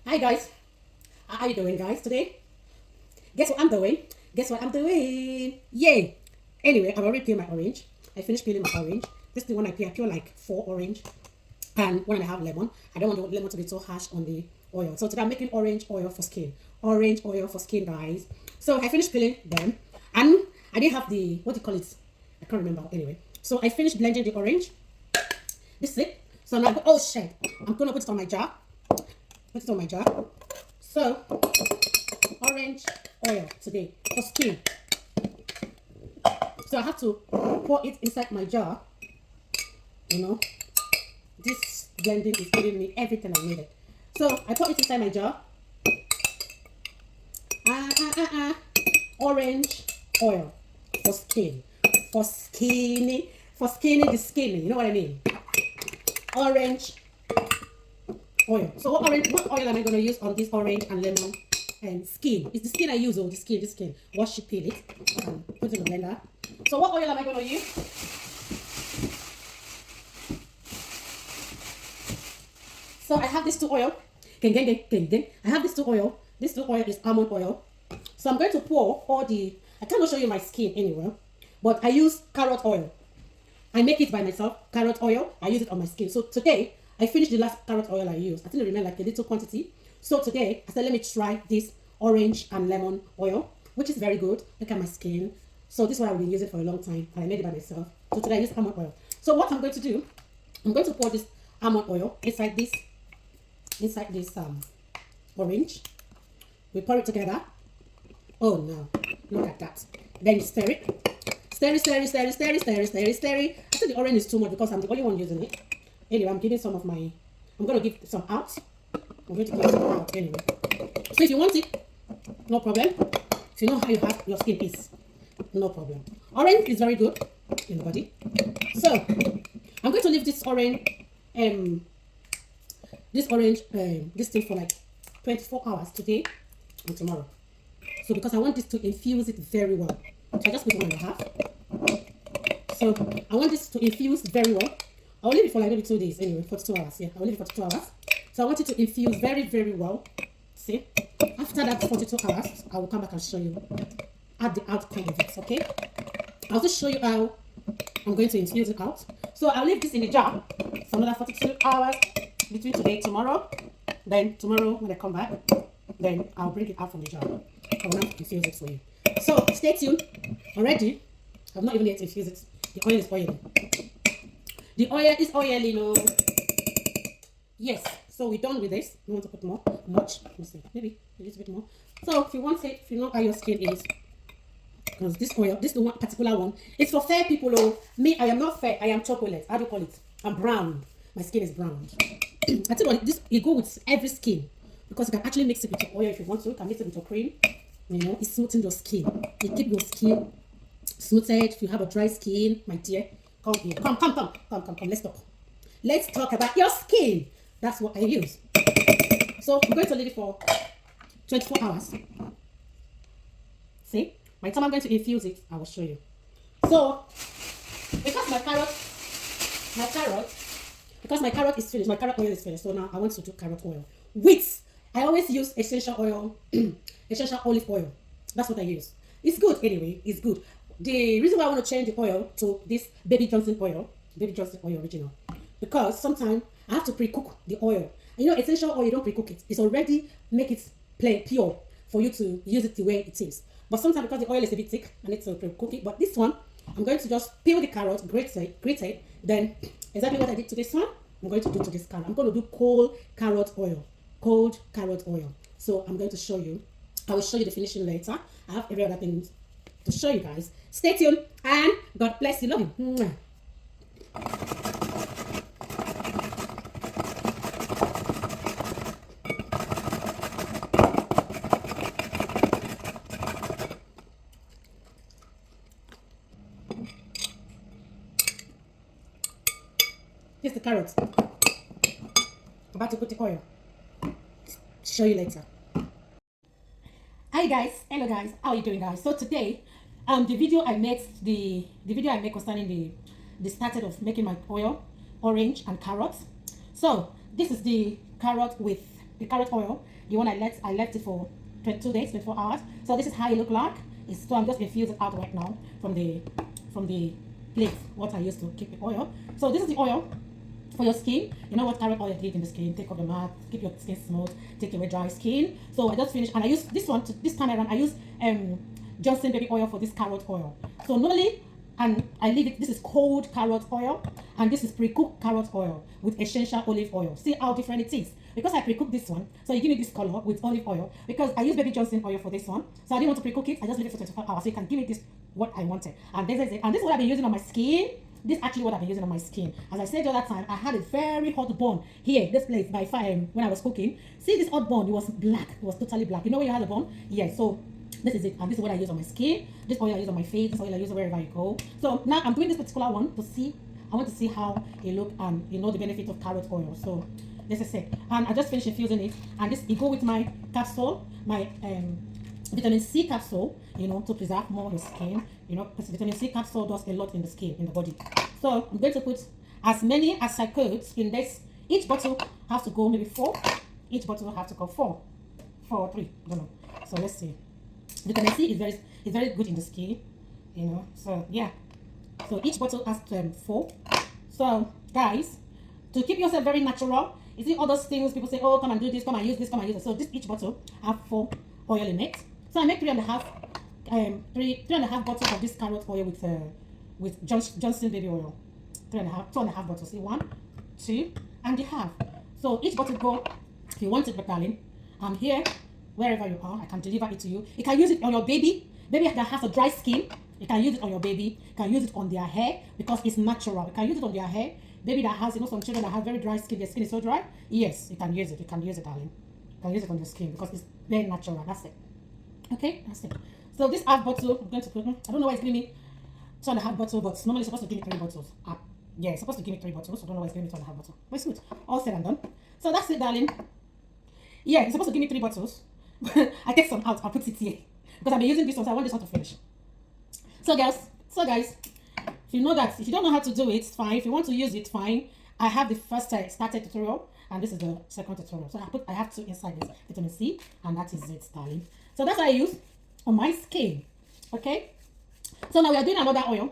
Hi guys, how you doing guys today? Guess what I'm doing? Guess what I'm doing? Yay! Anyway, I've already peeled my orange. I finished peeling my orange. This is the one I peel like 4 orange and 1.5 lemon. I don't want the lemon to be too harsh on the oil. So today I'm making orange oil for skin. Orange oil for skin, guys. So I finished peeling them and I didn't have the, what do you call it? I can't remember anyway. So I finished blending the orange. This is it. So now, oh shit, I'm gonna put it on my jar. Put it on my jar. So, orange oil today for skin. So I have to pour it inside my jar. You know, this blending is giving me everything I needed. So I pour it inside my jar. Orange oil for skin. For skinny the skinny. You know what I mean? Orange oil. So what oil am I going to use on this orange and lemon and skin? It's the skin I use, the skin. Wash it, peel it, and put it in the blender. So what oil am I going to use? So I have this two oil. I have this two oil. This two oil is almond oil. So I'm going to pour all the, I cannot show you my skin anywhere, but I use carrot oil. I make it by myself, carrot oil. I use it on my skin. So today, I finished the last carrot oil I used. I think I remained like a little quantity. So today, I said, let me try this orange and lemon oil, which is very good. Look at my skin. So this is what I've been using for a long time. And I made it by myself. So today I use almond oil. So what I'm going to do, I'm going to pour this almond oil inside this orange. We pour it together. Oh no, look at that. Then you stir it. Stir it. I think the orange is too much because I'm the only one using it. Anyway, I'm giving some of my, I'm going to give some out. I'm going to give some out anyway. So if you want it, no problem. If you know how your skin is, no problem. Orange is very good in the body. So I'm going to leave this orange, this thing for like 24 hours today and tomorrow. So because I want this to infuse it very well. So I just put 1.5. So I want this to infuse very well. I'll leave it for like maybe 2 days anyway, 42 hours. Yeah, I'll leave it for 2 hours. So I want it to infuse very, very well. See? After that 42 hours, I will come back and show you at the outcome of it, okay? I'll just show you how I'm going to infuse it out. So I'll leave this in the jar for another 42 hours between today and tomorrow. Then tomorrow when I come back, then I'll bring it out from the jar. I will not infuse it for you. So stay tuned. Already, I've not even yet infused it. The oil is oily. The oil is oily, no. Yes. So we're done with this. You want to put more? Much? Let me see. Maybe a little bit more. So if you want it, if you know how your skin is, because this oil, this is the one particular one. It's for fair people. Oh, me, I am not fair. I am chocolate. How do you call it? I'm brown. My skin is brown. I think what this it go with every skin because you can actually mix it with your oil if you want to. You can mix it with your cream. You know, it's smoothing your skin. It keep your skin smoothed. If you have a dry skin, my dear, come here. Come. Let's talk. Let's talk about your skin. That's what I use. So I'm going to leave it for 24 hours. See? By the time I'm going to infuse it, I will show you. So, because my carrot is finished, my carrot oil is finished. So now I want to do carrot oil with, I always use essential oil, essential olive oil. That's what I use. It's good anyway. It's good. The reason why I want to change the oil to this Baby Johnson oil original, because sometimes I have to pre-cook the oil. And you know, essential oil, you don't pre-cook it. It's already make it pure for you to use it the way it is. But sometimes because the oil is a bit thick, I need to pre-cook it. But this one, I'm going to just peel the carrot, grate it. Then exactly what I did to this one, I'm going to do to this carrot. I'm going to do cold carrot oil. So I'm going to show you. I will show you the finishing later. I have every other thing to show you guys. Stay tuned and God bless you. Love you. Mwah. Here's the carrots. About to put the oil. Show you later. Hi guys, hello guys, how are you doing guys? So today, the video I made concerning the started of making my oil, orange and carrots. So this is the carrot with the carrot oil, the one I left it for 22 days, 24 hours. So this is how it look like. So I'm just infusing it out right now from the plate what I used to keep the oil. So this is the oil for your skin. You know what carrot oil did in the skin? Take off the mark, keep your skin smooth, take away dry skin. So I just finished, and I use this one this time around. I use Johnson baby oil for this carrot oil. So normally, and I leave it. This is cold carrot oil, and this is pre-cooked carrot oil with essential olive oil. See how different it is. Because I pre-cooked this one, so you give me this color with olive oil. Because I use Baby Johnson oil for this one, so I didn't want to pre-cook it. I just leave it for 24 hours, so you can give me this what I wanted. And this is it. And this is what I've been using on my skin. This is actually what I've been using on my skin. As I said the other time, I had a very hot burn here, this place by fire when I was cooking. See this hot burn? It was black. It was totally black. You know when you had a burn? Yeah. So this is it, and this is what I use on my skin. This oil I use on my face. This oil I use wherever I go. So now I'm doing this particular one to see. I want to see how it look and you know the benefit of carrot oil. So this is it, and I just finished infusing it, and this it go with my capsule, my vitamin C capsule, you know, to preserve more the skin. You know, because vitamin C capsule does a lot in the skin, in the body. So I'm going to put as many as I could in this. Each bottle has to go maybe 4. Each bottle have to go 4 or 3. I don't know. So let's see. Vitamin C is very good in the skin, you know. So yeah. So each bottle has 4. So guys, to keep yourself very natural, you see all those things people say, oh, come and do this, come and use this, come and use it. So this each bottle have 4 oil in it. So I make 3.5 bottles of this carrot oil with Johnson baby oil. 2.5 bottles. See 1, 2, and a half. So each bottle go. If you want it, but darling, I'm here wherever you are. I can deliver it to you. You can use it on your baby that has a dry skin. You can use it on your baby. You can use it on their hair because it's natural. You can use it on their hair. Baby that has, you know, some children that have very dry skin, their skin is so dry. Yes, you can use it. You can use it, darling. You can use it on your skin because it's very natural. That's it. Okay, that's it. So this half bottle, I'm going to put, I don't know why it's giving me 2.5 bottles, but normally it's supposed to give me 3 bottles. Yeah, it's supposed to give me 3 bottles. I don't know why it's giving me 2.5 bottles. But it's good. All said and done. So that's it, darling. Yeah, it's supposed to give me 3 bottles. I take some out. I'll put it here. Because I've been using this one, so I want this one to finish. So guys, if you know that, if you don't know how to do it, it's fine. If you want to use it, fine. I have the first starter tutorial, and this is the second tutorial. So I have 2 inside this vitamin C, and that is it, darling. So that's what I use on my skin. Okay. So now we are doing another oil.